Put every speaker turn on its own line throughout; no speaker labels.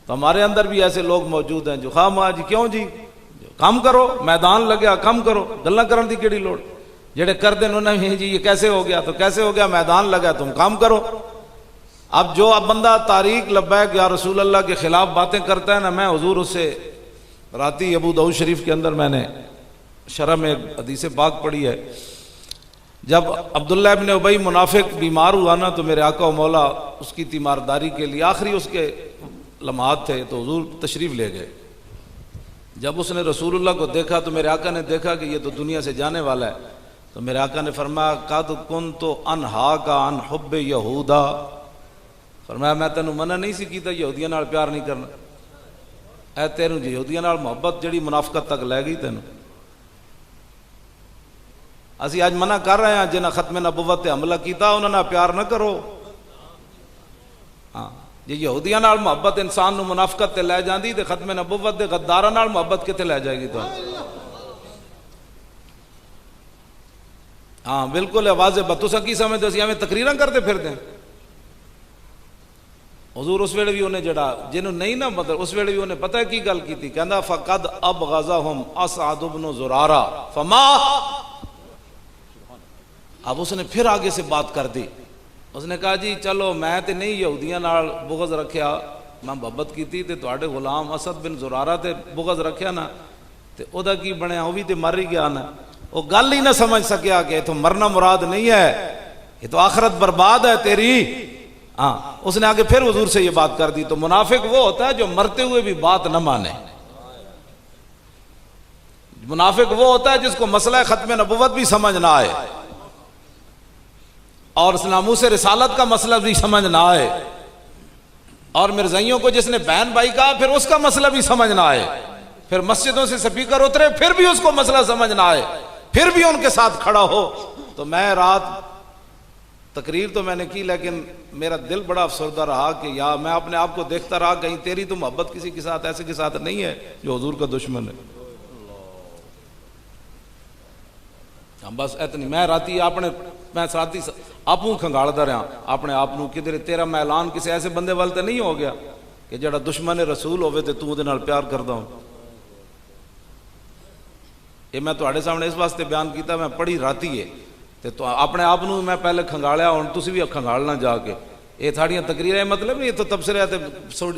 तो हमारे अंदर भी ऐसे लोग मौजूद हैं जो खामा जी क्यों जी काम करो, मैदान लगे काम करो, गल्लां करन दी केड़ी लोड़, जेड़े कर देन उन्हें जी ये कैसे हो गया, तो कैसे हो गया, मैदान लगा तुम काम करो। अब जो अब बंदा तारीक लब्बैक या रसूल अल्लाह के खिलाफ बातें करता है ना, मैं हुजूर उससे राती अबू दाऊद शरीफ के अंदर मैंने शरह में हदीस पाक पढ़ी है, जब अब्दुल्लाह इब्न उबई मुनाफिक बीमार हुआ ना तो मेरे आका व मौला उसकी तीमारदारी के लिए आखिरी उसके लम्हात थे तो हुजूर तशरीफ़ ले गए। जब उसने रसूलुल्लाह को देखा तो मेरे आका ने देखा कि ये तो दुनिया से जाने वाला है, तो मेरे आका ने फरमाया कद कुन तो अनहा का अन हुब्बे यहूदा, फरमाया मैं तेन मना नहीं सी कीता यहूदियों नाल प्यार नहीं करना, ऐ तेनू यहूदियों नाल मुहब्बत जड़ी मुनाफकत तक लै गई तेन। असी अज मना कर रहे हैं जिन्हें खत्मे नबुवत ते हमला किया उन्होंने प्यार न करो। हाँ जे यहूदियों नाल मुहब्बत इंसान नू मुनाफकत ते लै जांदी ते खत्मे नबुवत दे गद्दारां नाल मुहब्बत कित्थे लै जाएगी तो। हाँ बिल्कुल वाज़े बात, तुसां की समझदे सी एवें तकरीरां करते फिरदे। हुजूर उस वेले भी उन्हें जड़ा जिन्हों नहीं ना मतलब उस वेले भी उन्हें पता है की गल की थी, कहंदा फ़क़द अबग़ज़हुम असअद इब्न ज़ुरारा फमा। अब उसने फिर आगे से बात कर दी, उसने कहा जी चलो मैं तो नहीं यहूदियों नाल बुग़ज़ रखिया, मैं मुहब्बत की थी, तुहाडे गुलाम असद बिन ज़ुरारा ते बुग़ज़ रखिया ना तो ओदा की बनया, वो भी तो मर ही गया ना। वो गल ही ना समझ सकिया कि तो मरना मुराद नहीं है, ये तो आखिरत बर्बाद है तेरी। हाँ उसने आगे फिर हुजूर से ये बात कर दी। तो मुनाफिक वो होता है जो मरते हुए भी बात न माने, मुनाफिक वो होता है जिसको मसला खत्म नबुवत भी समझ ना आए और नामूस रिसालत का मसला भी समझ ना आए, और मिर्जाइयों को जिसने बहन भाई कहा फिर उसका मसला भी समझ ना आए, फिर मस्जिदों से स्पीकर उतरे फिर भी उसको मसला समझ ना आए, फिर भी उनके साथ खड़ा हो। तो मैं रात तकरीर तो मैंने की लेकिन मेरा दिल बड़ा अफसरदा रहा कि यार मैं अपने आप को देखता रहा कहीं तेरी तो मोहब्बत किसी के साथ ऐसे के साथ नहीं है जो हुजूर का दुश्मन है। हम बस इतनी मैं राती अपने मैं राती आपू खंगालदा रहा अपने आप को किधर तेरा मैं ऐलान किसी ऐसे बंदे वाल तो नहीं हो गया कि जड़ा दुश्मन रसूल होवे ते तू उहदे नाल प्यार करदा हो। ये मैं तुहाडे सामने इस वास्ते बयान किया, मैं पढ़ी राती है तो अपने आप को मैं पहले खंगालिया, हुण तुसीं भी खंगालना जाके। ये साड़ियाँ तकरीरें मतलब नहीं, इतों तबसरे ते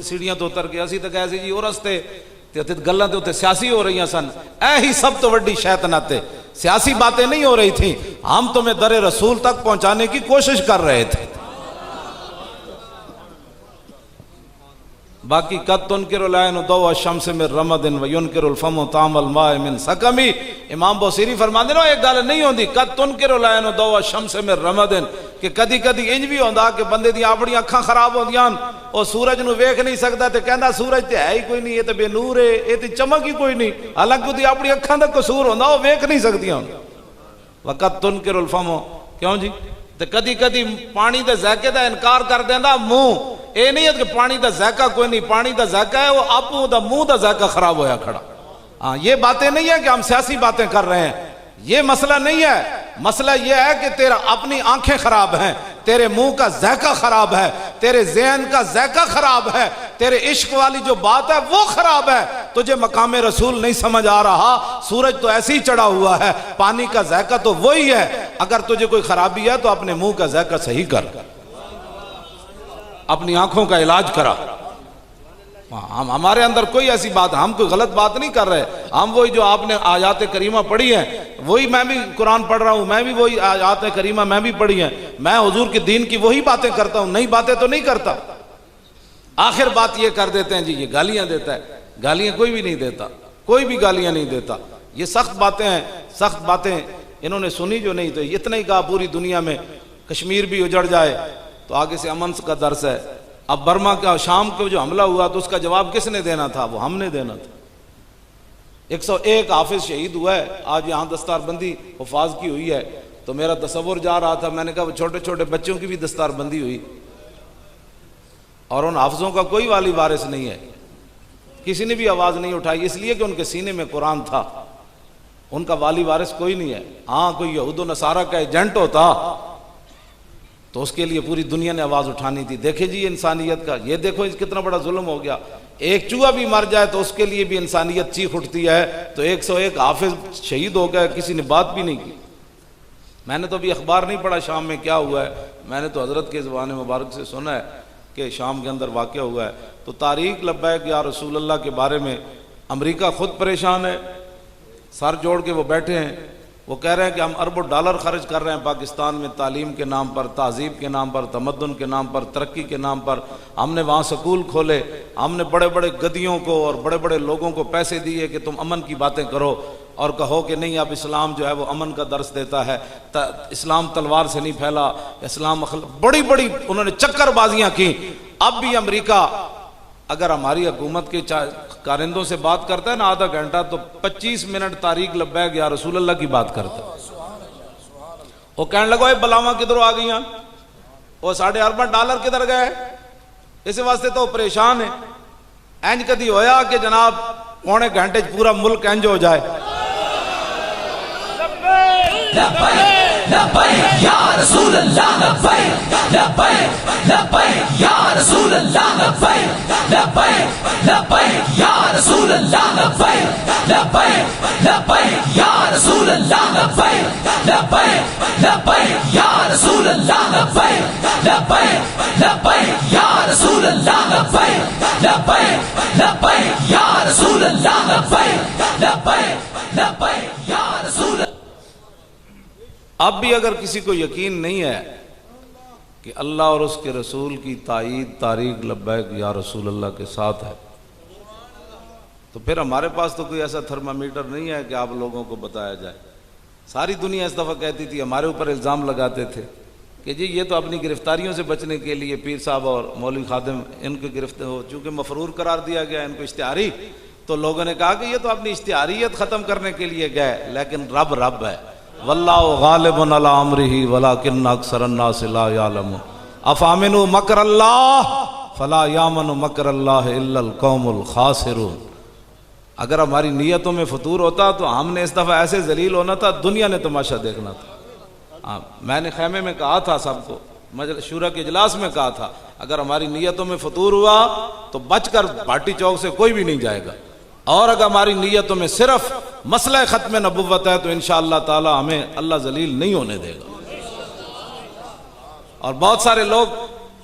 सीढ़ियां तो उतर के असीं तो कहे सी जी वो रस्ते ते गल्लां ते उत्ते सियासी हो रही सन। ऐ ही सब तो वड्डी शैतानत है, सियासी बातें नहीं हो रही थी, हम तुम्हें दरे रसूल तक पहुंचाने की कोशिश कर रहे थे। बाकी कद तुनकिरुल ऐनु दौअ शम्स मिन रमदिन व युनकिरुल फमु तामल माए मिन सकमी। इमाम बौसीरी फरमांदे ने एक गल नहीं होंदी कद तुनकिरुल ऐनु दौअ शम्स मिन रमदिन कि कदी कदी इंज भी होंदा कि बंदे दी अपनी अखां खराब होंदियां, वो सूरज नूं वेख नहीं सकदा ते कहंदा सूरज ते है ही कोई नहीं, ये तो बेनूर है, ये तो चमक ही कोई नहीं, हालांकि उसदी अपनी अखां दा कसूर होंदा, वो वेख नहीं सकदियां। वक़द तुनकिरुल फमु क्यों जी, ते कदी कदी पानी दे ज़ायके दा इनकार कर देंदा मुंह। ये नहीं है कि पानी का जायका कोई नहीं, पानी का जायका है वो आपू दा मुंह का जायका खराब होया खड़ा। हाँ ये बातें नहीं है कि हम सियासी बातें कर रहे हैं, ये मसला नहीं है। मसला ये है कि तेरा अपनी आंखें खराब हैं, तेरे मुंह का जायका खराब है, तेरे ज़हन का जायका खराब है, तेरे इश्क वाली जो बात है वो खराब है, तुझे मकाम रसूल नहीं समझ आ रहा। सूरज तो ऐसे ही चढ़ा हुआ है, पानी का जायका तो वही है। अगर तुझे कोई खराबी है तो अपने मुंह का जायका सही कर, अपनी आंखों का इलाज करा। हम हमारे अंदर कोई ऐसी बात, हम कोई गलत बात नहीं कर रहे, हम वही जो आपने आयात करीमा पढ़ी है वही मैं भी कुरान पढ़ रहा हूँ, मैं भी वही आयात करीमा मैं भी पढ़ी है, मैं हुजूर के दीन की वही बातें करता हूँ, नई बातें तो नहीं करता। आखिर बात ये कर देते हैं जी ये गालियां देता है, गालियां कोई भी नहीं देता, कोई भी गालियां नहीं देता। ये सख्त बातें हैं, सख्त बातें इन्होंने सुनी जो नहीं, तो इतना ही कहा पूरी दुनिया में कश्मीर भी उजड़ जाए तो आगे से अमन का दर्स है। अब बर्मा का शाम को जो हमला हुआ तो उसका जवाब किसने देना था, वो हमने देना था। 101 हाफिज शहीद हुआ है, आज यहाँ दस्तारबंदी हुफाज की हुई है, तो मेरा तसव्वुर जा रहा था, मैंने कहा वो छोटे छोटे बच्चों की भी दस्तारबंदी हुई और उन हाफिजों का कोई वाली वारिस नहीं है, किसी ने भी आवाज़ नहीं उठाई, इसलिए कि उनके सीने में कुरान था, उनका वाली वारिस कोई नहीं है। हाँ कोई यहूद नसारा का एजेंट होता तो उसके लिए पूरी दुनिया ने आवाज़ उठानी थी। देखे जी इंसानियत का, ये देखो कितना बड़ा जुल्म हो गया। एक चूहा भी मर जाए तो उसके लिए भी इंसानियत चीख उठती है। तो 101 हाफिज शहीद हो गए, किसी ने बात भी नहीं की। मैंने तो अभी अखबार नहीं पढ़ा शाम में क्या हुआ है, मैंने तो हज़रत के ज़बान मुबारक से सुना है कि शाम के अंदर वाक़या हुआ है। तो तारीक लब्बैक या रसूल अल्लाह के बारे में अमेरिका ख़ुद परेशान है, सर जोड़ के वो बैठे हैं। वो कह रहे हैं कि हम अरबों डॉलर खर्च कर रहे हैं पाकिस्तान में, तालीम के नाम पर, तहज़ीब के नाम पर, तमद्दुन के नाम पर, तरक्की के नाम पर। हमने वहाँ स्कूल खोले, हमने बड़े बड़े गदियों को और बड़े बड़े लोगों को पैसे दिए कि तुम अमन की बातें करो और कहो कि नहीं अब इस्लाम जो है वो अमन का दर्स देता है, इस्लाम तलवार से नहीं फैला, इस्लाम बड़ी बड़ी उन्होंने चक्करबाजियाँ की। अब भी अमेरिका अगर हमारी हुकूमत के कारिंदों से बात करता है ना आधा घंटा, तो 25 मिनट तारीक लब्बैक या रसूल अल्लाह की बात करता है। वो कहने लगा बलावा किधरों आ गई, वो $1.5 अरब किधर गए। इस वास्ते तो परेशान है। इंज कदी होया कि जनाब पौने घंटे पूरा मुल्क इंज हो जाए।
लब्बैक लब्बैक या रसूल अल्लाह, लब्बैक लब्बैक लब्बैक या रसूल अल्लाह, लब्बैक लब्बैक लब्बैक या रसूल अल्लाह, लब्बैक लब्बैक लब्बैक या रसूल अल्लाह, लब्बैक लब्बैक लब्बैक या रसूल अल्लाह, लब्बैक लब्बैक लब्बैक या रसूल अल्लाह, लब्बैक लब्बैक लब्बैक या रसूल अल्लाह, लब्बैक लब्बैक लब्बैक या रसूल।
अब भी अगर किसी को यकीन नहीं है कि अल्लाह और उसके रसूल की ताईद तारीक लब्बैक या रसूल अल्लाह के साथ है, तो फिर हमारे पास तो कोई ऐसा थर्मामीटर नहीं है कि आप लोगों को बताया जाए। सारी दुनिया इस दफ़ा कहती थी, हमारे ऊपर इल्ज़ाम लगाते थे कि जी ये तो अपनी गिरफ्तारियों से बचने के लिए पीर साहब और मौलवी खादिम इनको गिरफ्तार हो, चूँकि मफरूर करार दिया गया इनको इश्तिहारी, तो लोगों ने कहा कि ये तो अपनी इश्तिहारियत ख़त्म करने के लिए गए। लेकिन रब रब है, वल्लाहु गालिबुन अला अम्रिही वलाकिन्न अक्सरन्नास ला यअलमून। अफ़अमिनु मकरल्लाह फला यामनु मकरल्लाह इल्लल कौमुल खासिरून। अगर हमारी नीयतों में फतूर होता तो हमने इस दफ़ा ऐसे जलील होना था, दुनिया ने तमाशा देखना था। मैंने खैमे में कहा था सबको, मजलिस शूरा के इजलास में कहा था, अगर हमारी नीयतों में फतूर हुआ तो बचकर भाटी चौक से कोई भी नहीं जाएगा। और अगर हमारी नीयतों में सिर्फ मसला ख़त्म नबुव्वत है तो इंशाअल्लाह ताला हमें अल्लाह जलील नहीं होने देगा। और बहुत सारे लोग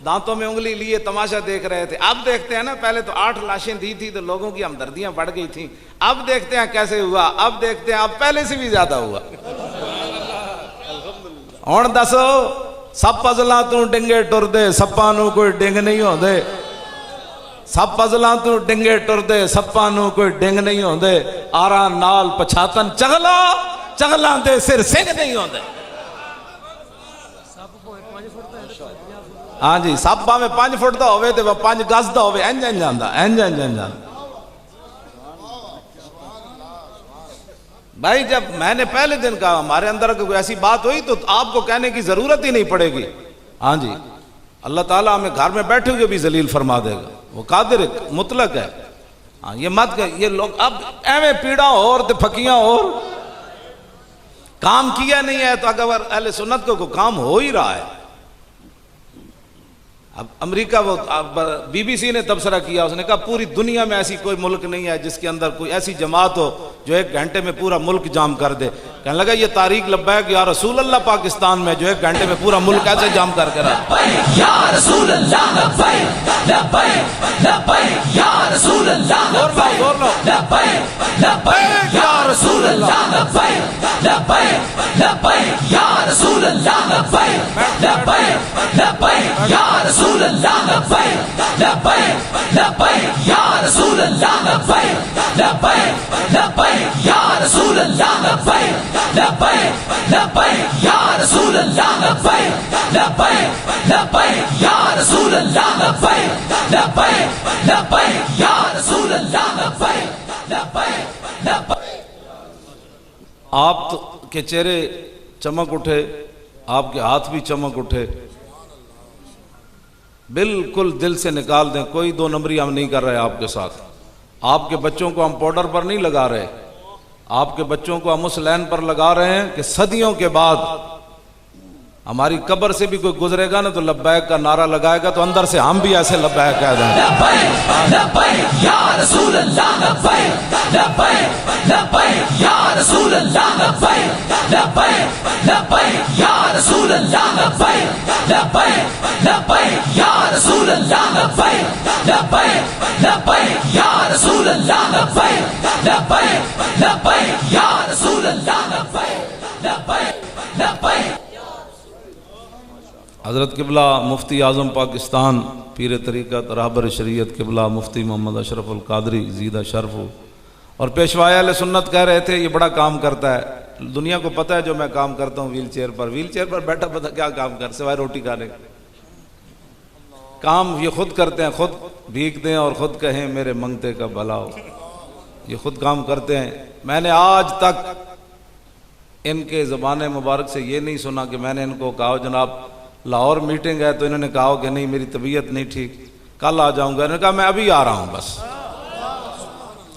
दांतों में उंगली लिए तमाशा देख रहे थे। अब देखते हैं ना, पहले तो 8 लाशें दी थी तो लोगों की हमदर्दियां बढ़ गई थी। अब देखते हैं कैसे हुआ, अब देखते हैं अब पहले से भी ज्यादा हुआ। हुण दसो सब पजलों तू डिंगे टुरदे, सप्पां नूं कोई डिंग नहीं होंदे। सब पजलों तू डिंगे टुरदे, सप्पां नूं कोई डिंग नहीं होंदे। आरा नाल पछातन चगला, चगलां दे सिर सिंह नहीं होंदे। हाँ जी, सब भावें 5 फुट का होवे ते 5 गज का होवे, इंज इंज आंदा, इंज इंज इंज आंदा। भाई जब मैंने पहले दिन कहा हमारे अंदर कोई ऐसी बात हुई तो आपको कहने की जरूरत ही नहीं पड़ेगी। हाँ जी, अल्लाह ताला हमें घर में बैठे हुए भी जलील फरमा देगा, वो कादिर मुतलक है। हाँ, ये मत कर, ये लोग अब एवं पीड़ा और ते फकियां और काम किया नहीं है तो अगर अहले सुन्नत को काम हो ही रहा है। अब अमेरिका वो BBC ने तबसरा किया, उसने कहा पूरी दुनिया में ऐसी कोई मुल्क नहीं है जिसके अंदर कोई ऐसी जमात हो जो 1 घंटे में पूरा मुल्क जाम कर दे। कहने लगा ये तारीक लब्बैक या रसूल अल्लाह पाकिस्तान में जो 1 घंटे में पूरा मुल्क ऐसे जाम करके रहा।
या रसूल अल्लाह, लब्बैक लब्बैक लब्बैक या रसूल अल्लाह, लब्बैक लब्बैक लब्बैक या रसूल अल्लाह, लब्बैक लब्बैक लब्बैक या रसूल अल्लाह, लब्बैक लब्बैक लब्बैक या रसूल अल्लाह, लब्बैक लब्बैक लब्बैक या रसूल अल्लाह, लब्बैक लब्बैक लब्बैक या रसूल अल्लाह, लब्बैक लब्बैक लब्बैक या रसूल अल्लाह, लब्बैक लब्बैक लब्बैक या रसूल अल्लाह, लब्बैक लब्बैक लब्बैक या रसूल अल्लाह, लब्बैक लब्बैक लब्बैक।
आप के चेहरे चमक उठे, आपके हाथ भी चमक उठे, बिल्कुल दिल से निकाल दें, कोई 2 नंबरी हम नहीं कर रहे आपके साथ। आपके बच्चों को हम पाउडर पर नहीं लगा रहे, आपके बच्चों को हम उस लाइन पर लगा रहे हैं कि सदियों के बाद हमारी कब्र से भी कोई गुजरेगा ना तो लब्बैक का नारा लगाएगा तो अंदर से हम भी ऐसे लब्बैक कह देंगे।
लब्बैक लब्बैक या रसूल अल्लाह, लब्बैक लब्बैक लब्बैक या रसूल अल्लाह, लब्बैक लब्बैक लब्बैक या रसूल अल्लाह, लब्बैक लब्बैक लब्बैक या रसूल अल्लाह, लब्बैक लब्बैक लब्बैक या रसूल अल्लाह, लब्बैक लब्बैक लब्बैक या रसूल अल्लाह, लब्बैक लब्बैक लब्बैक।
हज़रत किबला मुफ्ती आज़म पाकिस्तान पीर तरीक़त रहबर शरीयत किबला मुफ्ती मोहम्मद अशरफ अल कादरी ज़ीदा शरफ और पेशवाए अहले सुन्नत कह रहे थे ये बड़ा काम करता है। दुनिया को पता है जो मैं काम करता हूँ व्हील चेयर पर बैठा पता क्या काम कर सिवाय रोटी खाने का। काम ये खुद करते हैं, खुद भीगते हैं और खुद कहें मेरे मंगते का भला हो। ये खुद काम करते हैं। मैंने आज तक इनके ज़बान मुबारक से ये नहीं सुना कि मैंने इनको कहा जनाब लाहौर मीटिंग है तो इन्होंने कहा कि नहीं मेरी तबीयत नहीं ठीक, कल आ जाऊंगा। इन्होंने कहा मैं अभी आ रहा हूं बस।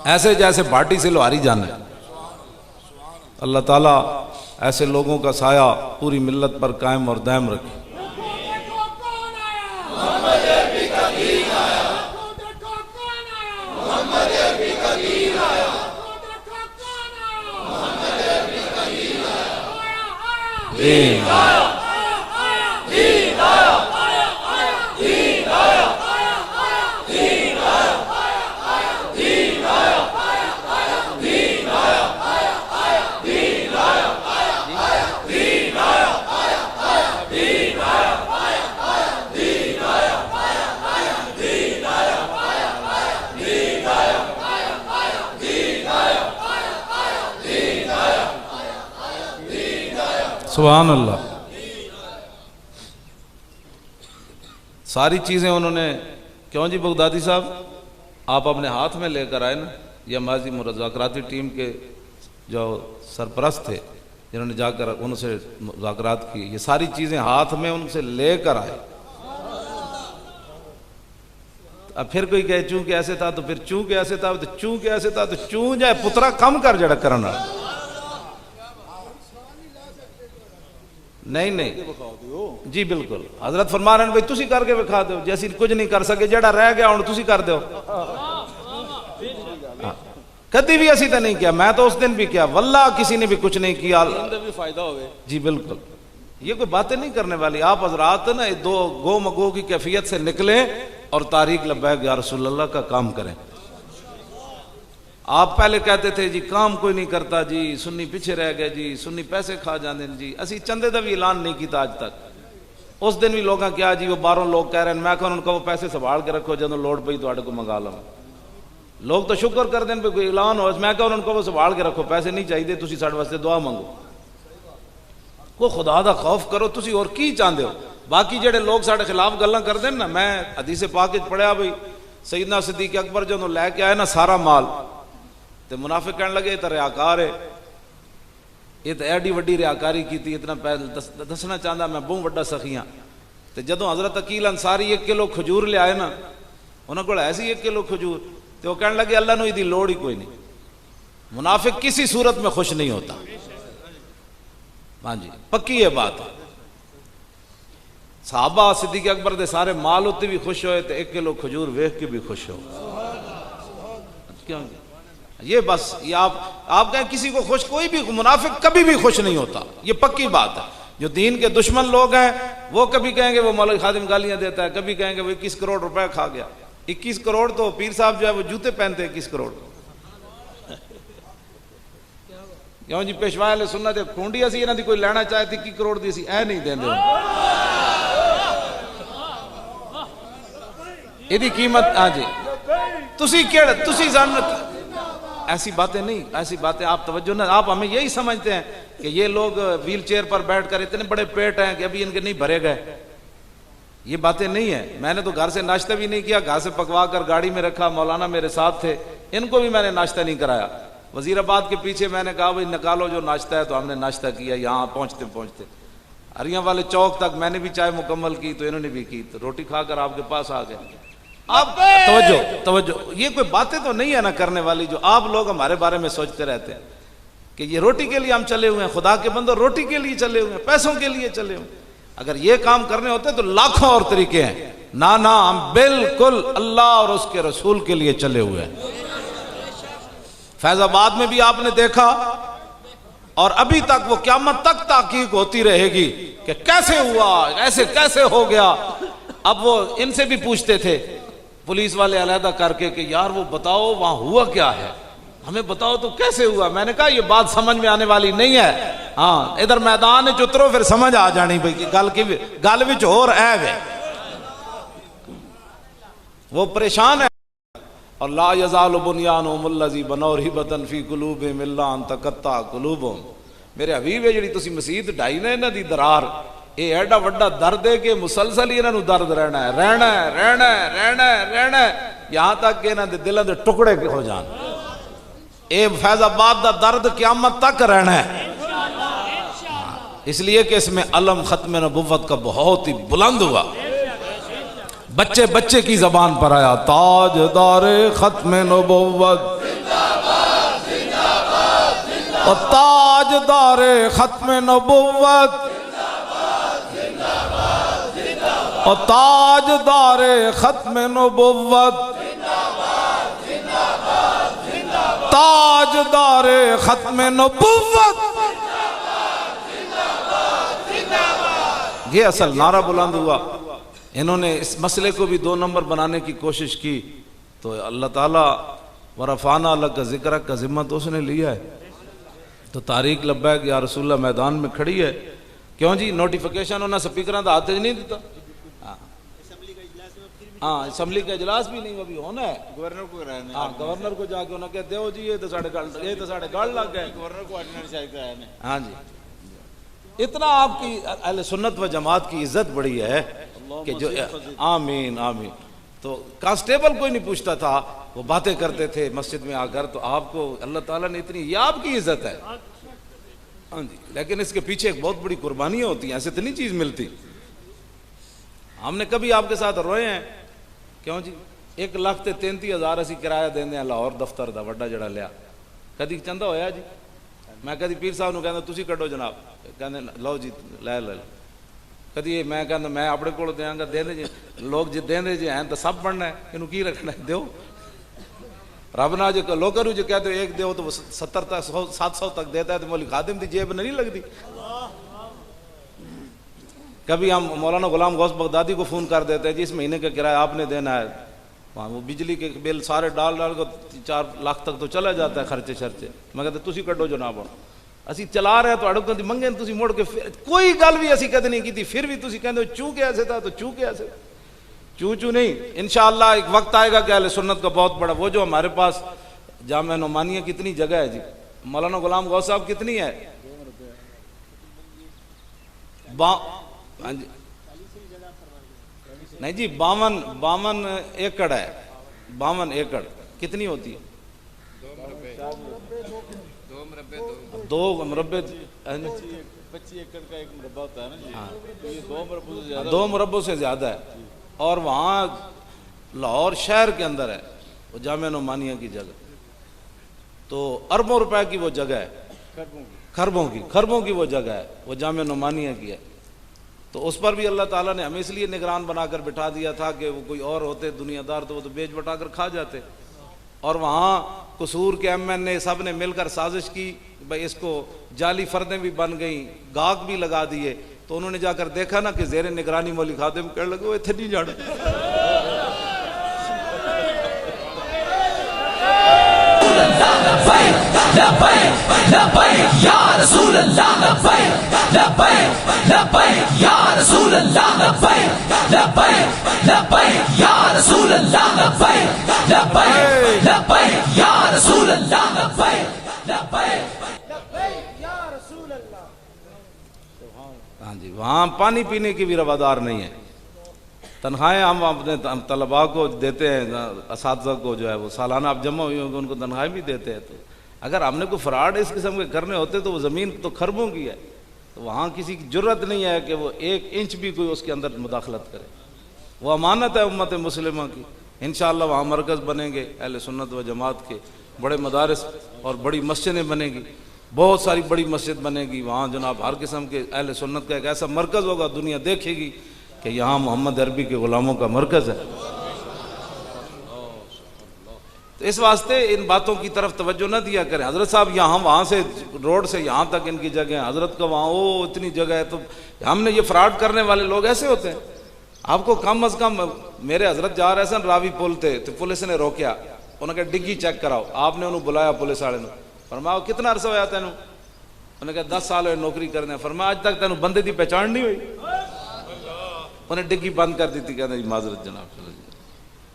ऐसे जैसे भाटी से लोहारी जाना है। अल्लाह ताला ऐसे लोगों का साया पूरी मिल्लत पर कायम और दायम रखे। सुभान अल्लाह। सारी चीज़ें उन्होंने क्यों जी बगदादी साहब आप अपने हाथ में लेकर आए ना। यह माजी मुज़ाकराती टीम के जो सरपरस्त थे जिन्होंने जाकर उनसे मुज़ाकरात की, ये सारी चीज़ें हाथ में उनसे लेकर आए। अब फिर कोई कहे चूं के ऐसे था तो फिर चूं के ऐसे था तो चूं के ऐसे था तो चूं जाए पुत्रा कम कर जड़ा करना। नहीं नहीं जी बिल्कुल हजरत फरमा रहे हैं भाई तुसी करके विखा दो जैसी कुछ नहीं कर सके जड़ा रह गया हूं तुसी कर दो। कभी भी ऐसी तो नहीं किया, मैं तो उस दिन भी किया वल्लाह किसी ने भी कुछ नहीं किया भी फायदा हो गया जी बिल्कुल। ये कोई बातें नहीं करने वाली। आप हजरात ना दो गो मगो की कैफियत से निकले और तारीख लब्बैक या रसूल अल्लाह का काम करें। आप पहले कहते थे जी काम कोई नहीं करता जी, सुन्नी पीछे रह गए जी, सुन्नी पैसे खा जाते जी, असी चंदे का भी ऐलान नहीं किया आज तक। उस दिन भी लोग क्या जी वो 12 लोग कह रहे हैं, मैं कहा उनको वो पैसे संभाल के रखो जो लोड़ पई तो को मंगा लो। लोग तो शुक्र कर दें कोई ऐलान हो, मैं कहा उनको वो संभाल के रखो पैसे नहीं चाहिए तुसी साडे वास्ते दुआ मंगो। वो खुदा दा खौफ करो तुसी और की चाहते हो। बाकी जेडे लोग साडे खिलाफ गल्लां कर देन ना, मैं हदीस पाक विच पढ़िया भाई सईदना सिद्दीक अकबर जो लैके आए ना सारा माल तो मुनाफिक कहने लगे तो रियाकार है, ये तो एडी वड्डी रियाकारी की थी, इतना पैसा दसना चाहता मैं बहुत वड्डा सखी हाँ। तो जदों हजरत अकील अंसारी 1 किलो खजूर ले आए ना, उन्होंने को ऐसी 1 किलो खजूर तो कहने लगे अल्लाह नू इसकी लोड़ ही कोई नहीं। मुनाफिक किसी सूरत में खुश नहीं होता। हाँ जी पक्की ये बात है। साहबा सिद्दीक अकबर दे सारे माल उत्ते भी खुश होए तो 1 किलो खजूर वेख के भी खुश हो। क्यों ये बस ये आप कहें किसी को खुश, कोई भी मुनाफिक कभी भी खुश नहीं होता, ये पक्की बात है। जो दीन के दुश्मन लोग हैं वो कभी कहेंगे वो मौलवी खादिम गालियां देता है, कभी कहेंगे वो 21 करोड़ रुपए खा गया। 21 करोड़ तो पीर साहब जो है वो जूते पहनते हैं 21 करोड़। क्यों जी पेशवा वाले सुनना थे खूंडी असी इन्हां दी कोई लेना चाहे 21 करोड़ दी ऐ नहीं देंदे। इहदी कीमत हाँ जी तुसी केड़ा तुसी जान ऐसी बातें नहीं, ऐसी बातें आप तवज्जो ना। आप हमें यही समझते हैं कि ये लोग व्हील चेयर पर बैठकर इतने बड़े पेट हैं कि अभी इनके नहीं भरे गए। ये बातें नहीं है। मैंने तो घर से नाश्ता भी नहीं किया, घर से पकवा कर गाड़ी में रखा, मौलाना मेरे साथ थे, इनको भी मैंने नाश्ता नहीं कराया। वजीराबाद के पीछे मैंने कहा भाई निकालो जो नाश्ता है, तो हमने नाश्ता किया। यहाँ पहुँचते पहुँचते हरियाँ वाले चौक तक मैंने भी चाय मुकम्मल की तो इन्होंने भी की, तो रोटी खाकर आपके पास आ गए। आप तवज्जो ये कोई बातें तो नहीं है ना करने वाली जो आप लोग हमारे बारे में सोचते रहते हैं कि ये रोटी के लिए हम चले हुए हैं। खुदा के बंदो रोटी के लिए चले हुए हैं, पैसों के लिए चले हुए हैं। अगर ये काम करने होते तो लाखों और तरीके हैं। ना ना, हम बिल्कुल अल्लाह और उसके रसूल के लिए चले हुए हैं। फैजाबाद में भी आपने देखा, और अभी तक वो क़यामत तक ताकीक होती रहेगी कि कैसे हुआ, ऐसे कैसे हो गया। अब वो इनसे भी पूछते थे पुलिस वाले अलहदा करके कि यार वो बताओ वहां हुआ क्या है, हमें बताओ तो कैसे हुआ। मैंने कहा ये बात समझ में आने वाली नहीं है। हाँ, इधर मैदान में उतरो फिर समझ आ जानी भाई गल विच होर ऐब है। वो परेशान है। और ला यज़ालु बुनियानुहुमुल्लज़ी बनौ रिबतन फी कुलूबिहिम इल्ला अन तक़त्ता कुलूबुहुम। मेरे हबीब है जिहड़ी तुसीं मसीत ढाई ने इन्हां दी दरार, ये एडा वड्डा दर्द है कि मुसलसल ही इन्हां नूं दर्द रहना है, रहना है, रहना है, रहना है, रहना है, यहां तक कि इन्हां दे दिलां दे टुकड़े हो जान। ये फैजाबाद दा दर्द क़यामत तक रहना है, इसलिए कि इसमें अलम खत्म नबुव्वत का बहुत ही बुलंद हुआ। बच्चे बच्चे की जबान पर आया, ताजदारे खत्म नबुव्वत, और ताजदारे खत्म नबुव्वत, और ताजदारे खत्म नबुव्वत, ताजदारे खत्म नबुव्वत। ये असल नारा बुलंद हुआ। इन्होंने इस मसले को भी 2 नंबर बनाने की कोशिश की, तो अल्लाह ताला वरफ़ाना लक का जिक्र का जिम्मत उसने लिया है। तो तारीख लब्बैक या रसूलुल्लाह मैदान में खड़ी है। क्यों जी, नोटिफिकेशन उन्हें स्पीकर का हाथ नहीं दिता। हाँ, असम्बली का इजलास भी नहीं अभी होना है, गवर्नर को कराने। हाँ, गवर्नर को जाके उन्हें कहते हो जी ये तो साढ़े गल लग गए, गवर्नर को कराने। हाँ जी, इतना आपकी अहले सुन्नत व जमात की इज्जत बड़ी है कि जो आमीन आमीन। तो कांस्टेबल कोई नहीं पूछता था, वो बातें करते थे मस्जिद में आकर। तो आपको अल्लाह ताला ने इतनी, ये आपकी इज्जत है। हाँ जी, लेकिन इसके पीछे एक बहुत बड़ी कुर्बानियां होती हैं, ऐसे तो नहीं चीज मिलती। हमने कभी आपके साथ रोए हैं? क्यों जी, 1,33,000 असी किराया देंगे लाहौर दफ्तर का वड्डा जड़ा लिया, कभी चंदा होया जी? मैं कभी पीर साहब को कहना तुसी कड्डो जनाब, कहते लो जी लै लै। कभी मैं कहना मैं अपने को देंगा, देंदे जी लोग जी देंदे जी हैं तो सब बनना है, इनू की रखना है, दो। रब ना जो लोगों जो कहते हो एक दो तो 70 तक 700 तक देता है, तो मौलवी खादिम की जेब नहीं लगती। कभी हम मौलाना गुलाम गौस बगदादी को फ़ोन कर देते हैं जी इस महीने का किराया आपने देना है। वहाँ वो बिजली के बिल सारे डाल को 4 लाख तक तो चला जाता है खर्चे शर्चे। मैं कहते तुसी कड्डो जनाब, असी चला रहे तो अड़क मंगे तुसी मुड़ के फिर कोई गल भी असी कदे नहीं की, फिर भी तुसी कहते हो चू के ऐसे था तो चू के ऐसे, चू चू नहीं। इंशाअल्लाह एक वक्त आएगा कि अहले सुन्नत का बहुत बड़ा वो जो हमारे पास जामे नुमानिया कितनी जगह है जी, मौलाना गुलाम गौस साहब कितनी है? हाँ जी, नहीं जी 52 एकड़ है। 52 एकड़ कितनी होती है? 2 मुरब्बे 25 एकड़ का एक मुरब्बा होता है ना जी। हाँ, तो ये 2 मुरब्बों से ज्यादा है। और वहाँ लाहौर शहर के अंदर है वो जामे नुमानिया की जगह, तो अरबों रुपए की वो जगह है, खरबों की वो जगह है, वो जामे नुमानिया की है। तो उस पर भी अल्लाह ताला ने हमें इसलिए निगरान बनाकर बिठा दिया था कि वो कोई और होते दुनियादार तो वो तो बेच बटा कर खा जाते। और वहाँ कसूर के MN सब ने मिलकर साजिश की भाई इसको जाली फर्दें भी बन गई, गाहक भी लगा दिए। तो उन्होंने जाकर देखा ना कि जेर निगरानी मौलवी खादिम कर लगे, वो इतने नहीं जाने। हाँ जी, वहाँ पानी पीने की भी रवादार नहीं है। तनख्वाहें हम अपने तलबा को देते हैं, असातिज़ा को जो है वो सालाना आप जमा हुई होंगे उनको तनख्वाहें भी देते हैं। तो अगर हमने कोई फ्रॉड इस किस्म के करने होते तो वो ज़मीन तो खरबों की है, तो वहाँ किसी की ज़रूरत नहीं है कि वो 1 इंच भी कोई उसके अंदर मुदाखलत करे। वो अमानत है उम्मत मुस्लिमा की। इंशाअल्लाह वहाँ मरकज़ बनेंगे अहले सुन्नत व जमात के, बड़े मदारिस और बड़ी मस्जिदें बनेगी। बहुत सारी बड़ी मस्जिद बनेगी वहाँ जनाब, हर किस्म के अहले सुन्नत का एक ऐसा मरकज़ होगा, दुनिया देखेगी कि यहाँ मोहम्मद अरबी के ग़ुलामों का मरकज़ है। तो इस वास्ते इन बातों की तरफ तवज्जो न दिया करें। हज़रत साहब यहाँ वहाँ से रोड से यहाँ तक इनकी जगह, हज़रत का वहाँ वो इतनी जगह है, तो हमने ये फ्रॉड करने वाले लोग ऐसे होते हैं। आपको कम अज़ कम, मेरे हज़रत जा रहे सन रावी पुल थे तो पुलिस ने रोकया, उन्होंने कहा डिग्गी चेक कराओ। आपने उन्होंने बुलाया पुलिस वाले ने, फरमाया कितना अरसा होया तेनू? उन्होंने कहा 10 साल हुए नौकरी करने। फरमाया अज तक तेनू बंदे की पहचान नहीं हुई? उन्हें डिग्गी बंद कर दी, कहते माजरत जनाब।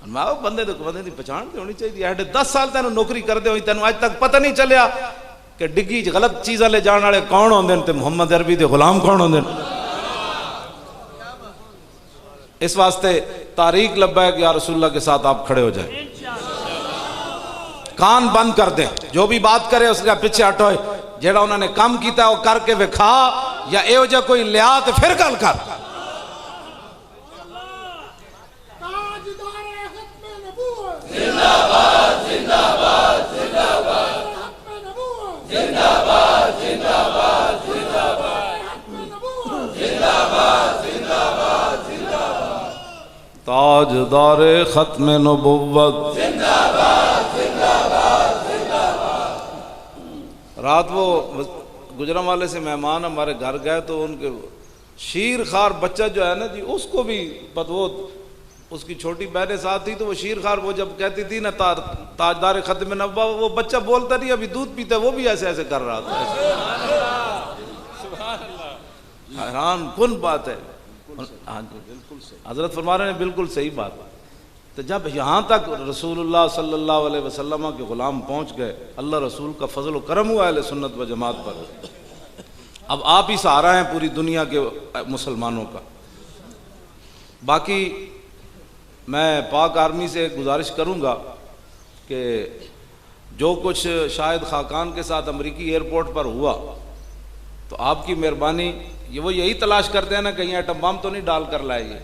मैं बंदे की पहचान तो होनी चाहिए। 10 साल तेन नौकरी करते हो, तेन अज तक पता नहीं चलिया कि डिग्गी गलत चीज़ा ले जाने वाले कौन होंगे ते मोहम्मद अरबी के गुलाम कौन होंगे। इस वास्ते तारीख लब्बैक या रसूलुल्लाह के साथ आप खड़े हो जाए, कान बंद कर दे, जो भी बात करे उसका पीछे हटो। जेड़ा उन्होंने काम किया वो करके विखा, या एहो जिहा कोई लिया तो फिर गल कर। ताजदारे खत्म नबुव्वत। रात वो गुजरांवाले से मेहमान हमारे घर गए तो उनके शीर खार बच्चा जो है ना जी, उसको भी वो उसकी छोटी बहनें साथ थी, तो वो शीर खार वो जब कहती थी ना ताजदार खत्म नब्बा, वो बच्चा बोलता नहीं, अभी दूध पीता, वो भी ऐसे ऐसे कर रहा था। हैरान कुन बात है। हाँ जी बिल्कुल सही, हजरत फरमा रहे हैं बिल्कुल सही बात। तो जब यहाँ तक रसूलुल्लाह सल्लल्लाहु अलैहि वसल्लम के ग़ुलाम पहुँच गए, अल्लाह रसूल का फजल व करम हुआ अहले सुन्नत व जमात पर। अब आप ही सहारा हैं पूरी दुनिया के मुसलमानों का। बाकी मैं पाक आर्मी से गुजारिश करूँगा कि जो कुछ शाहिद खाकान के साथ अमरीकी एयरपोर्ट पर हुआ, तो आपकी मेहरबानी, ये वो यही तलाश करते हैं ना कहीं एटम बम तो नहीं डाल कर लाए। ये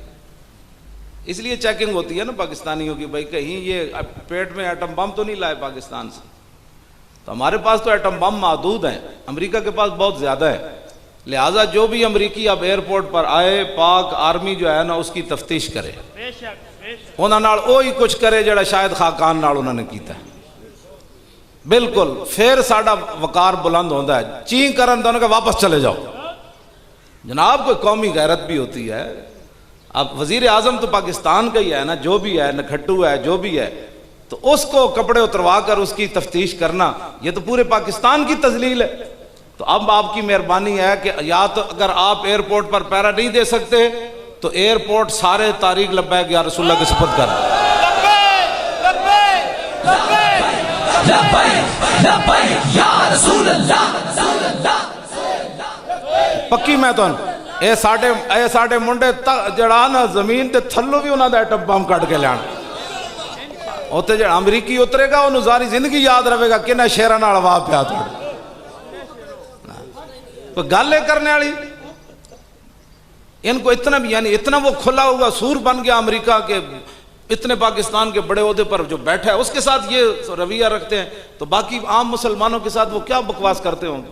इसलिए चेकिंग होती है ना पाकिस्तानियों की, भाई कहीं ये पेट में एटम बम तो नहीं लाए पाकिस्तान से। तो हमारे पास तो एटम बम महदूद हैं, अमेरिका के पास बहुत ज़्यादा है। लिहाजा जो भी अमरीकी अब एयरपोर्ट पर आए, पाक आर्मी जो है ना उसकी तफ्तीश करे, उन्होंने नाल वही कुछ करे जड़ा शायद खाकान नाल उन्होंने कीता है। बिल्कुल फिर साडा वकार बुलंद होता है। ची करन तो उन्होंने वापस चले जाओ। जनाब कोई कौमी गैरत भी होती है। अब वजीर आजम तो पाकिस्तान का ही है ना, जो भी है, नखट्टू है, जो भी है, तो उसको कपड़े उतरवा कर उसकी तफ्तीश करना, ये तो पूरे पाकिस्तान की तजलील है। तो अब आपकी मेहरबानी है कि या तो अगर आप एयरपोर्ट पर पैरा नहीं दे सकते तो एयरपोर्ट सारे तारीख लब्बैक या रसूलुल्लाह के सुपुर्द कर। पक्की मैं तो ये साडे मुंडे जड़ा ना जमीन ते थल्लों भी उन्होंने एटम बम कट के लिया। उत्ते जो अमरीकी उतरेगा उन्होंने सारी जिंदगी याद रहेगा कि ना शेरां नाल वाह पिया थोड़ा। तो गल करने वाली इनको इतना भी, यानी इतना वो खुला हुआ सूर बन गया अमेरिका के, इतने पाकिस्तान के बड़े ओहदे पर जो बैठा है उसके साथ ये रवैया रखते हैं, तो बाकी आम मुसलमानों के साथ वो क्या बकवास करते होंगे।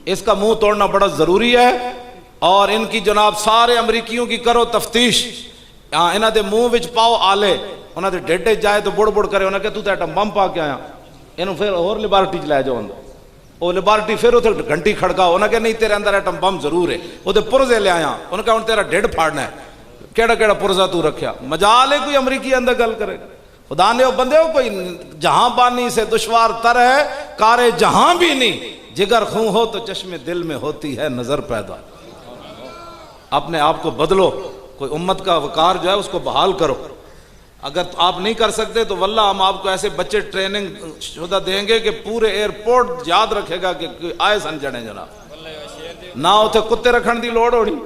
इसका मुंह तोड़ना बड़ा ज़रूरी है। और इनकी जनाब सारे अमरीकियों की करो तफ्तीश। हाँ, इन्हों के मुँह विच पाओ आले, उन्होंने ढेडे जाए तो बुड़ बुड़ करे, उन्हें कहा तू तो एटम बम पा के आया, इन्हों फिर होर लेबार्टरी च लै जाओ। वो लेबार्टरी फिर उसे घंटी खड़काओ, उन्हें कहा नहीं तेरे अंदर एटम बम जरूर है, वो पुरजे ले आया, उन्हें कहा तेरा ढिड फाड़ना है, केड़ा केड़ा पुरजा तू रखा। मजाल है कोई अमरीकी अंदर गल करे। खुदा ने वो बंदे हो कोई जहां बानी से दुश्वार तर है, कारे जहां भी नहीं, जिगर खूं हो तो चश्मे दिल में होती है नजर पैदा। अपने आप को बदलो, कोई उम्मत का वकार जो है उसको बहाल करो। अगर तो आप नहीं कर सकते तो वल्लाह हम आपको ऐसे बच्चे ट्रेनिंग शुदा देंगे कि पूरे एयरपोर्ट याद रखेगा कि आए सन जने जनाब। ना उसे कुत्ते रखने की लोड़ होनी,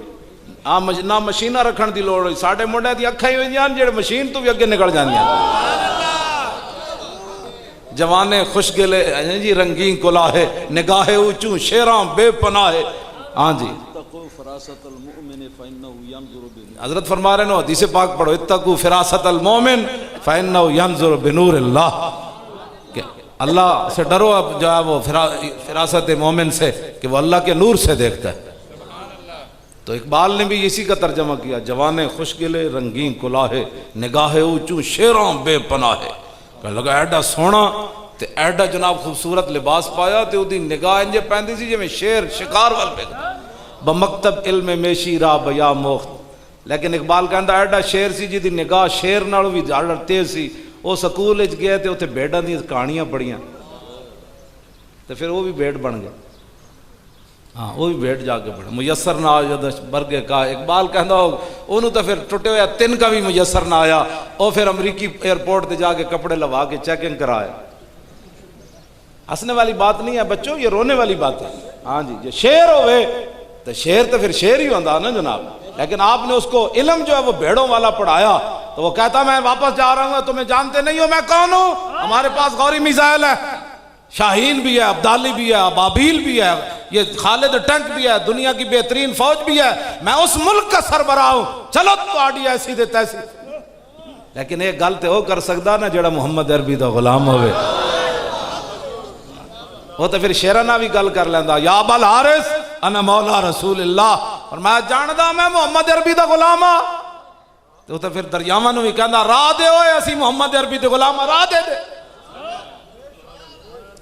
ना मशीना रखने की लोड़ होनी। साढ़े मुंडे दी अखा ही हुई जेड़े मशीन तो भी अगे निकल जानियां। जवाने खुश गिले जी रंगीन कुलाहे, निगाहे ऊंचू शेरा बेपनाहे। हाँ जी, हजरत फरमा रहे नो हदीस पाक पढ़ो, इत्तकू फिरासत अल मोमिन फइन्नहु यंजुरु बिनूरिल्लाह। अल्लाह से डरो। अब जो है वो फिरासत मोमिन से कि वो अल्लाह के नूर से देखता है। तो इकबाल ने भी इसी का तर्जमा किया, जवाने खुशगिले रंगीन कुलाहे निगाहे ऊंचू शेरों बेपनाहे। कह लगा एडा सोहना ते एडा जनाब खूबसूरत लिबास पाया ते उदी निगाह इंजे पैंदी सी जिवें शेर शिकार वाल वेखदा। बमकतब इल्म मेशी रा बया मोख्त। लेकिन इकबाल कहता एडा शेर सी जिहदी निगाह शेर नालों भी ज़्यादा तेज सी। वो स्कूल विच गया तो उत्थे भेड़ां दी कहानियां पढ़ियां तो फिर वो भी भेड़ बन गया। हाँ वो भी भेड़ जाके बने मुयसर ना आया बरगे का। इकबाल कहता उन्होंने तो फिर टुटे हुए तिन का भी मुयसर ना आया। और फिर अमरीकी एयरपोर्ट पर जाके कपड़े लगा के चेकिंग कराया। हंसने वाली बात नहीं है बच्चों, ये रोने वाली बात है। हाँ जी, ये शेर होवे तो शेर तो फिर शेर ही होता ना जनाब। लेकिन आपने उसको इल्म जो है वो भेड़ों वाला पढ़ाया तो वो कहता मैं वापस जा रहा हूँ, तुम्हें जानते नहीं हो मैं कौन हूँ। हमारे पास गौरी मिसाइल है, शाहीन भी है, अब्दाली भी है, अबाबील भी है, ये खालिद टैंक भी है, दुनिया की बेहतरीन फौज भी है, मैं उस मुल्क का सरबराह हूं। चलो तो आड़ी ऐसी दे तैसी। लेकिन एक गल तो वो कर सकता ना जेड़ा मुहम्मद अरबी का गुलाम होवे। वो तो फिर शेराना भी गल कर लेंदा, या अबल हारिस अना मौला रसूलुल्लाह, और मैं जानदा मैं मुहम्मद अरबी का गुलाम हाँ। तो फिर दरियावां नूं भी कहंदा राह दे ओए असी मुहम्मद अरबी दे गुलाम राह दे दे।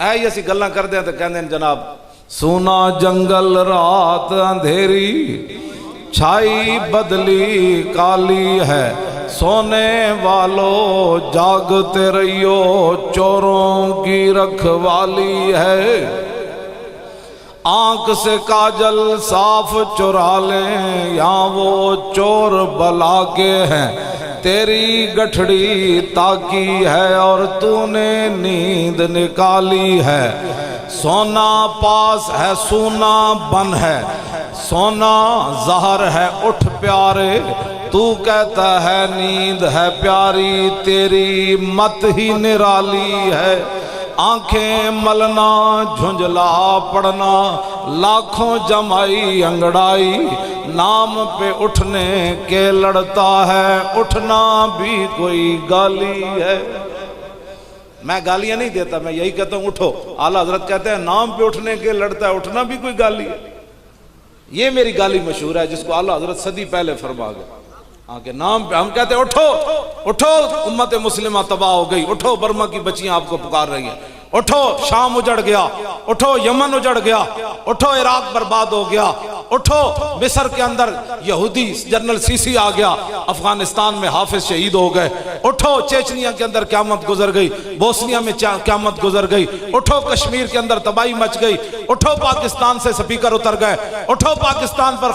ऐ असी गल्लां करदे हैं तो कहंदे जनाब सोना जंगल रात अंधेरी छाई बदली काली है, सोने वालों जागते रहियो चोरों की रखवाली है। आंख से काजल साफ चुरा लें या वो चोर बला के हैं, तेरी गठड़ी ताकी है और तूने नींद निकाली है। सोना पास है सोना बन है, सोना जहर है उठ प्यारे, तू कहता है नींद है प्यारी, तेरी मत ही निराली है। आंखें मलना झुंझला पड़ना लाखों जमाई अंगड़ाई, नाम पे उठने के लड़ता है, उठना भी कोई गाली है। मैं गालियां नहीं देता, मैं यही कहता हूं उठो। आला हजरत कहते हैं नाम पे उठने के लड़ता है, उठना भी कोई गाली है। ये मेरी गाली मशहूर है जिसको आला हजरत सदी पहले फरमा गए। के नाम पे हम कहते हैं उठो उठो, उम्मत मुस्लिमा तबाह हो गई, उठो बर्मा की बच्चियां आपको पुकार रही हैं, उठो शाम उजड़ गया, उठो यमन उजड़ गया, उठो इराक बर्बाद हो गया, उठो मिस्र के अंदर यहूदी जनरल सीसी आ गया, अफगानिस्तान में हाफिज शहीद हो गए, उठो चेचनिया के अंदर क्यामत गुजर गई, बोस्निया में क्यामत गुजर गई, उठो कश्मीर के अंदर तबाही मच गई, उठो पाकिस्तान से स्पीकर उतर गए, उठो पाकिस्तान पर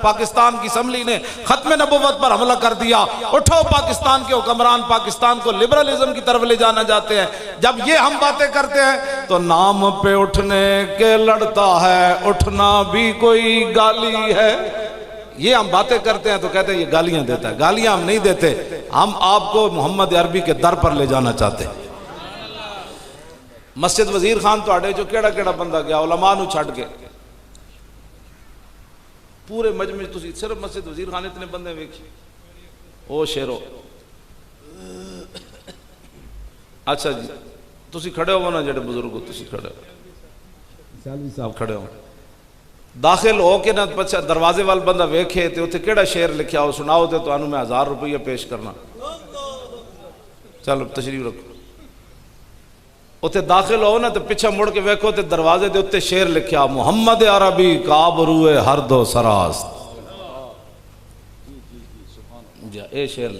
पाकिस्तान की असम्बली ने खत्म नबुव्वत पर हमला कर दिया, उठो पाकिस्तान के हुक्मरान पाकिस्तान को लिबरलिज्म की तरफ ले जाना चाहते हैं। जब ये हम बातें करते हैं तो नाम पे उठने के लड़ता है, उठना भी कोई गाली है। ये हम बातें करते हैं तो कहते हैं ये गालियां देता है। गालियां हम नहीं देते, हम आपको मोहम्मद अरबी के दर पर ले जाना चाहते हैं। मस्जिद वजीर खान तो जो केड़ा केड़ा बंदा गया उलमा नूं छड्ड के पूरे मजमे तुसीं सिर्फ मस्जिद वजीर खान इतने बंदे वेखी ओ शेरो। अच्छा जी तुसी खड़े हो ना जेडे बुजुर्ग तुसी खड़े हो, सालवी साहब खड़े हो, दाखिल हो के ना पछा दरवाजे वाल बंदा वेखे ते उत्थे केड़ा शेर लिखा हो सुनाओ तो तुहानू मैं 1000 रुपये पेश करना। चलो तशरीफ रखो। उत्थे दाखिल हो ना तो पिछा मुड़ के वेखो तो दरवाजे दे उत्ते शेर लिखा मुहम्मद अरबी काबरूए हर दो सरास्त। ए शेर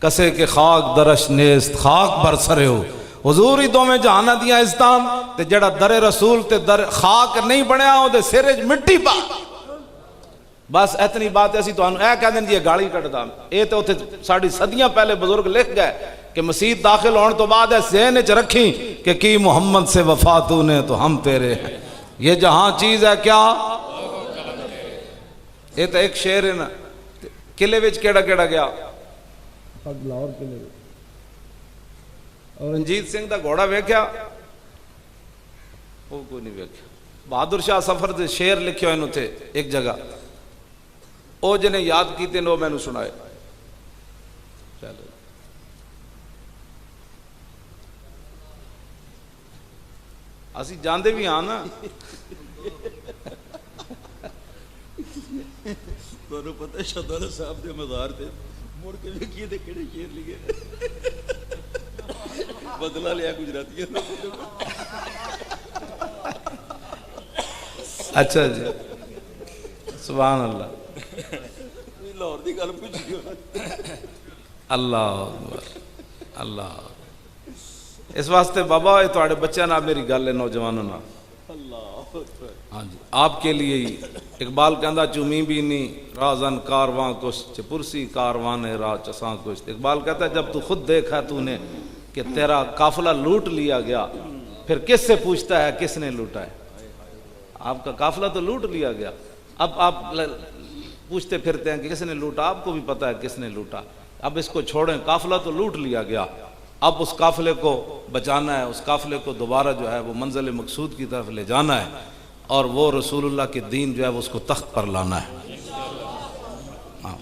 कसे के खाक दरश नेस्त खाक बरसरे हो, हुजूर ही दो में जहाना दिया इस्तान ते जड़ा दरे रसूल ते दर खाक नहीं बनया ओदे सिर च मिट्टी पा। बस इतनी बात ऐसी तो ऐ कह दें जी गाली कटदा। ये तो उत्थे साडी सदियां पहले बुजुर्ग लिख गए कि मसीत दाखिल होने तो बाद ज़हन च रखी कि की मोहम्मद से वफा तूने तो हम तेरे हैं। ये जहां चीज है क्या, ये तो एक शेर है ना। किले विच केड़ा केड़ा गया लाहौर किले और रंजीत सिंह का घोड़ा वेख्या वो कोई नहीं वेख्या। बहादुर शाह सफर से शेर लिखे हुए थे एक जगह, वो जिन्हें याद किए वो मैंने सुनाए। चलो असी जानते भी हाँ ना।
ਤੁਹਾਨੂੰ ਪਤਾ ਸ਼ਹਦਾਰਾ ਸਾਹਿਬ ਦੇ ਮਜ਼ਾਰ ਤੇ ਮੁੜ ਕੇ ਵੇਖੀਏ ਤੇ ਕਿਹੜੇ ਸ਼ੇਰ ਲਿਖੇ ਬਦਲਾ ਲਿਆ ਗੁਜਰਾਤੀਆਂ ਦਾ।
अच्छा जी, सुभान अल्लाह,
लाहौर की गल पूछी
अल्लाह अल्लाह। इस वास्ते बाबा ये थोड़े बच्चों ना मेरी गल है, नौजवानों ना। हाँ जी, आपके लिए ही इकबाल कहता चूमी भी नहीं राजन कारवां कुछ पुरसी कारवान है राज चसा कुछ। इकबाल कहता है जब तू खुद देखा तूने कि तेरा काफिला लूट लिया गया, फिर किससे पूछता है किसने लूटा है। आपका काफिला तो लूट लिया गया, अब आप पूछते फिरते हैं कि किसने लूटा। आपको भी पता है किसने लूटा। अब इसको छोड़ें, काफिला तो लूट लिया गया, अब उस काफिले को बचाना है, उस काफिले को दोबारा जो है वो मंजिल मकसूद की तरफ ले जाना है, और वो रसूलुल्लाह के दीन जो है वो उसको तख्त पर लाना है। हाँ,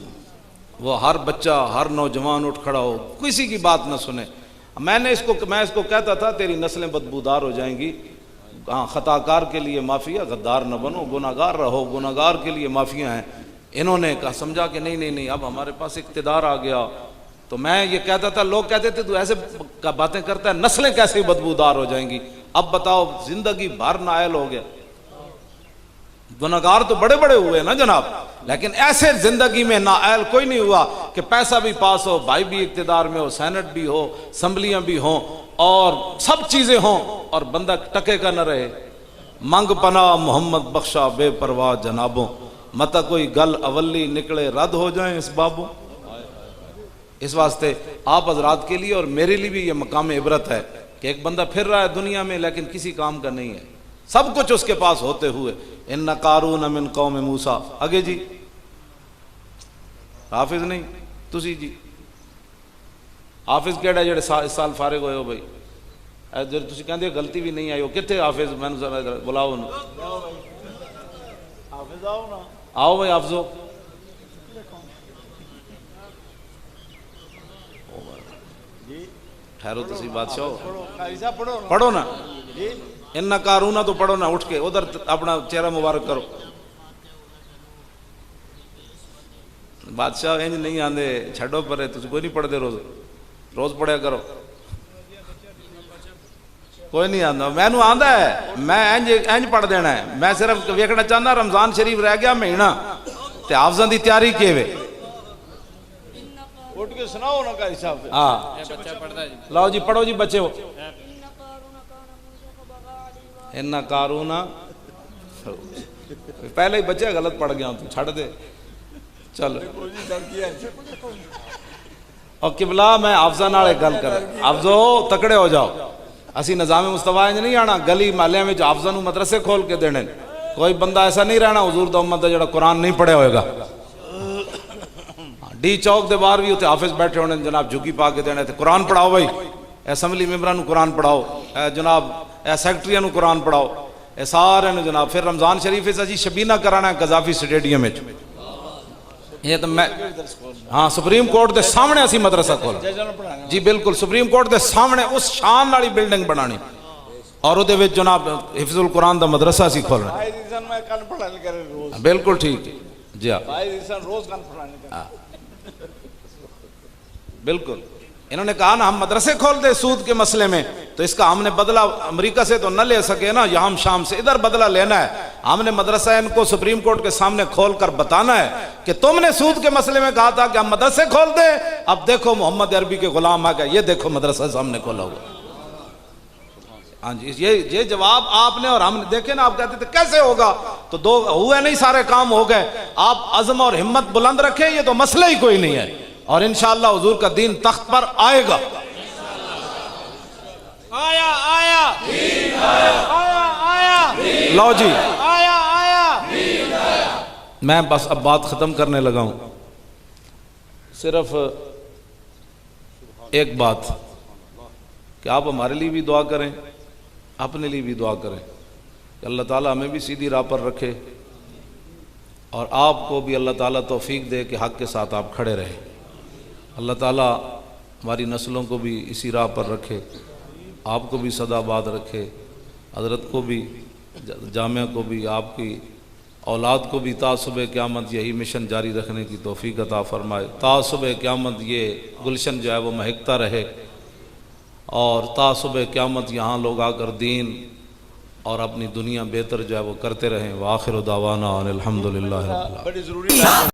वो हर बच्चा हर नौजवान उठ खड़ा हो, किसी की बात ना सुने। मैं इसको कहता था तेरी नस्लें बदबूदार हो जाएंगी। हाँ, खताकार के लिए माफिया, गद्दार न बनो, गुनाहगार रहो, गुनाहगार के लिए माफिया हैं। इन्होंने कहा समझा कि नहीं नहीं नहीं, अब हमारे पास इक़्तिदार आ गया। तो मैं ये कहता था, लोग कहते थे तू ऐसे बातें करता है, नस्लें कैसे बदबूदार हो जाएंगी। अब बताओ, जिंदगी भर नायल हो गया। गुनाहगार तो बड़े बड़े हुए ना जनाब, लेकिन ऐसे जिंदगी में नाअहल कोई नहीं हुआ कि पैसा भी पास हो, भाई भी इक़्तिदार में हो, सेनेट भी हो, असम्बलियां भी हों और सब चीजें हों, और बंदा टके का न रहे। मंग पना मोहम्मद बख्शा बेपरवाह जनाबों, मता कोई गल अवली निकले रद्द हो जाए इस बाबों। इस वास्ते आप हजरात के लिए और मेरे लिए भी ये मकाम इबरत है कि एक बंदा फिर रहा है दुनिया में लेकिन किसी काम का नहीं है, सब कुछ उसके पास होते हुए। इन्ना कारून मिन कौम मूसा। आगे जी, हाफिज नहीं तुसी जी, हाफिज केड़ा जेड़े इस साल फारिग होए हो भाई, जो तुसी कहंदे गलती भी नहीं आई हो, कितने हाफिज मैंने जरा बुलाओ ना।
हाफिज आओ ना,
आओ भाई हाफिजो। ठहरो तुसी बादशाह, पढ़ो ना। इन्ना कारूना तो पढ़ो ना, उठ के उधर अपना चेहरा मुबारक करो। बादशाह इंज नहीं आंदे, छड़ो परे, तुझ कोई नहीं पढ़ते रोज रोज पढ़िया करो। कोई नहीं आंदा, मैनू आंदा है, मैं इंज पढ़ देना है। मैं सिर्फ वेखना चाहना रमजान शरीफ रह गया महीना ते हाफिज़ां दी तैयारी केवे।
उठ के सुनाओ ना कारी साहब।
हाँ लाओ जी, पढ़ो जी बच्चे। वो इन्ना कारूना, पहले ही बच्चे गलत पढ़ गया तू, छड़ दे चल। और किबला मैं हाफिज़ा नाल एक गल कर, हाफिज़ो तकड़े हो जाओ। असी निज़ाम मुस्तफा इंज नहीं आना गली महल्ले में हाफिज़ां नूं मदरसे खोल के देने। कोई बंदा ऐसा नहीं रहना हुजूर दा उम्मत दा जेड़ा कुरान नहीं पढ़िया होएगा। डी चौक दे बाहर भी उत्ते हाफिज़ बैठे होने, जनाब झुकी पा के देने, कुरान पढ़ाओ भाई, असैम्बली मैंबरां नूं कुरान पढ़ाओ, जनाब सैकटरियां नूं कुरान पढ़ाओ, ये सारे नूं जनाब। फिर रमजान शरीफ अजी शबीना कराना गजाफी स्टेडियम में। ये तो मैं, हाँ सुप्रीम कोर्ट के सामने असी मदरसा खोल जी, बिल्कुल सुप्रीम कोर्ट के सामने उस शान वाली बिल्डिंग बनानी, और उहदे विच जनाब हिफ्जुल कुरान दा मदरसा असी खोलना। बिल्कुल ठीक है जी, हाँ बिल्कुल। इन्होंने कहा ना हम मदरसे खोल दे सूद के मसले में, तो इसका हमने बदला अमेरिका से तो न ले सके ना, यहाँ शाम से इधर बदला लेना है। हमने मदरसा इनको सुप्रीम कोर्ट के सामने खोल कर बताना है कि तुमने सूद के मसले में कहा था कि हम मदरसे खोल दे, अब देखो मोहम्मद अरबी के गुलाम आ गए, ये देखो मदरसा सामने खोला हुआ। हाँ जी, ये जवाब आपने और हमने देखे ना। आप कहते थे कैसे होगा, तो दो हुए नहीं, सारे काम हो गए। आप अज़्म और हिम्मत बुलंद रखें, ये तो मसला ही कोई नहीं है, और इंशाअल्लाह हुजूर का दीन तख्त पर आएगा।
आया आया आया आया,
लो जी,
आया आया।
मैं बस अब बात खत्म करने लगा हूं। सिर्फ एक बात कि आप हमारे लिए भी दुआ करें, अपने लिए भी दुआ करें कि अल्लाह ताला हमें भी सीधी राह पर रखे, और आपको भी अल्लाह ताला तौफीक दे कि हक के साथ आप खड़े रहें। अल्लाह ताला हमारी नस्लों को भी इसी राह पर रखे, आपको भी सदाबाद रखे, हज़रत को भी, जामिया को भी, आपकी औलाद को भी तासुब क़यामत यही मिशन जारी रखने की तौफीक अता फ़रमाए। तासुब क़यामत ये गुलशन जो है वो महकता रहे और तासुब क़यामत यहाँ लोग आकर दीन और अपनी दुनिया बेहतर जो है वो करते रहें। व आखिर दावाना अनिल हम्दुलिल्लाहि रब्बिल आलमीन।
बड़ी ज़रूरी